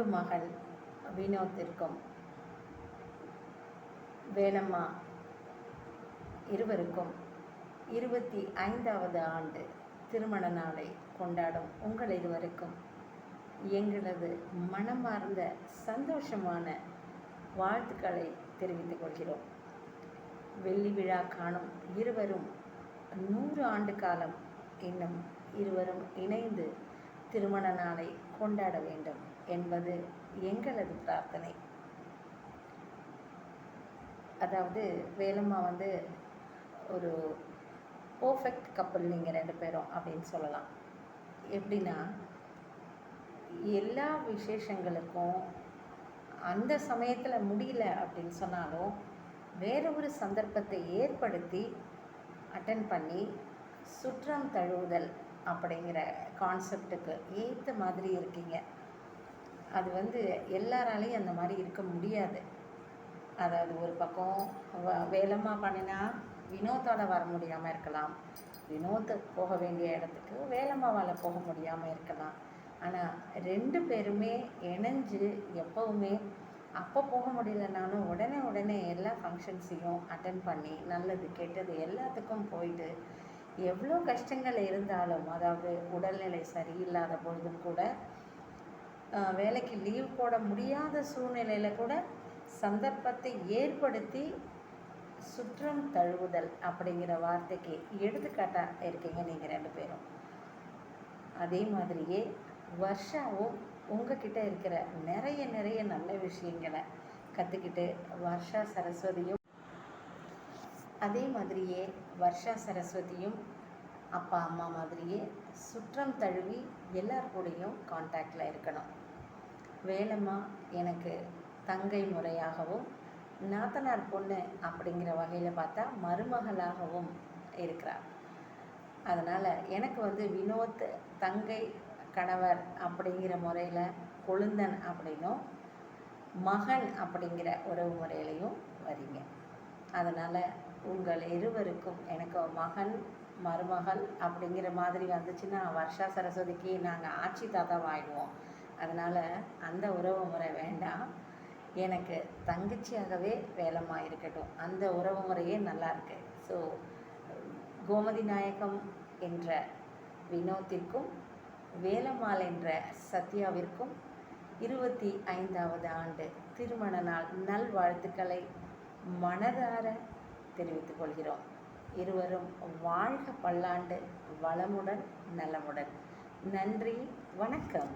அன்பு மகள் வினோத்திற்கும் வேலம்மா இருவருக்கும் 25வது ஆண்டு திருமண நாளை கொண்டாடும் உங்கள் இருவருக்கும் எங்களது மனமார்ந்த சந்தோஷமான வாழ்த்துக்களை தெரிவித்துக் கொள்கிறோம். வெள்ளி விழா காணும் இருவரும் 100 ஆண்டு காலம் இன்னும் இருவரும் இணைந்து திருமண நாளை கொண்டாட வேண்டும் என்பது எங்களது பிரார்த்தனை. அதாவது வேலம்மா ஒரு பர்ஃபெக்ட் கப்பல் நீங்கள் 2 பேரும் அப்படின்னு சொல்லலாம். எப்படின்னா, எல்லா விசேஷங்களுக்கும் அந்த சமயத்தில் முடியல அப்படின்னு சொன்னாலும் வேறு ஒரு சந்தர்ப்பத்தை ஏற்படுத்தி அட்டன் பண்ணி சுற்றம் தழுவுதல் அப்படிங்கிற கான்செப்டுக்கு ஏற்ற மாதிரி இருக்கீங்க. அது எல்லாராலையும் அந்த மாதிரி இருக்க முடியாது. அதாவது ஒரு பக்கம் வேலம்மா பண்ணினா வினோத்தோட வர முடியாமல் இருக்கலாம், வினோத் போக வேண்டிய இடத்துக்கு வேலம்மாவால் போக முடியாமல் இருக்கலாம். ஆனால் 2 பேருமே இணைஞ்சு எப்போவுமே அப்போ போக முடியலனாலும் உடனே எல்லா ஃபங்க்ஷன்ஸையும் அட்டன் பண்ணி நல்லது கெட்டது எல்லாத்துக்கும் போயிட்டு எவ்வளோ கஷ்டங்கள் இருந்தாலும், அதாவது உடல்நிலை சரியில்லாத பொழுதும் கூட வேலைக்கு லீவ் போட முடியாத சூழ்நிலையில் கூட சந்தர்ப்பத்தை ஏற்படுத்தி சுற்றம் தழுவுதல் அப்படிங்கிற வார்த்தைக்கு எடுத்துக்காட்டாக இருக்கீங்க நீங்கள் 2 பேரும். அதே மாதிரியே வர்ஷாவும் உங்ககிட்ட இருக்கிற நிறைய நல்ல விஷயங்களை கற்றுக்கிட்டு வர்ஷா சரஸ்வதியும் அப்பா அம்மா மாதிரியே சுற்றம் தழுவி எல்லார் கூடயும் கான்டாக்டில் இருக்கணும். வேலம்மா எனக்கு தங்கை முறையாகவும் நாத்தனார் பொண்ணு அப்படிங்கிற வகையில் பார்த்தா மருமகளாகவும் இருக்கிறார். அதனால் எனக்கு வினோத் தங்கை கணவர் அப்படிங்கிற முறையில் கொழுந்தன் அப்படின்னும் மகன் அப்படிங்கிற உறவு முறையிலையும் வரீங்க. அதனால் உங்கள் இருவருக்கும் எனக்கு மகன் மருமகள் அப்படிங்கிற மாதிரி வந்துச்சுன்னா வர்ஷா சரஸ்வதிக்கு நாங்கள் ஆட்சி தாத்தாவாகிடுவோம். அதனால் அந்த உறவு முறை வேண்டாம், எனக்கு தங்கச்சியாகவே வேலம்மா இருக்கட்டும். அந்த உறவு முறையே நல்லாயிருக்கு. ஸோ கோமதி நாயகம் என்ற வினோத்திற்கும் வேலம்மாள் என்ற சத்யாவிற்கும் 25வது ஆண்டு திருமண நாள் நல்வாழ்த்துக்களை மனதார தெரிவித்துக் கொள்கிறோம். இருவரும் வாழ்க பல்லாண்டு, வளமுடன், நலமுடன். நன்றி, வணக்கம்.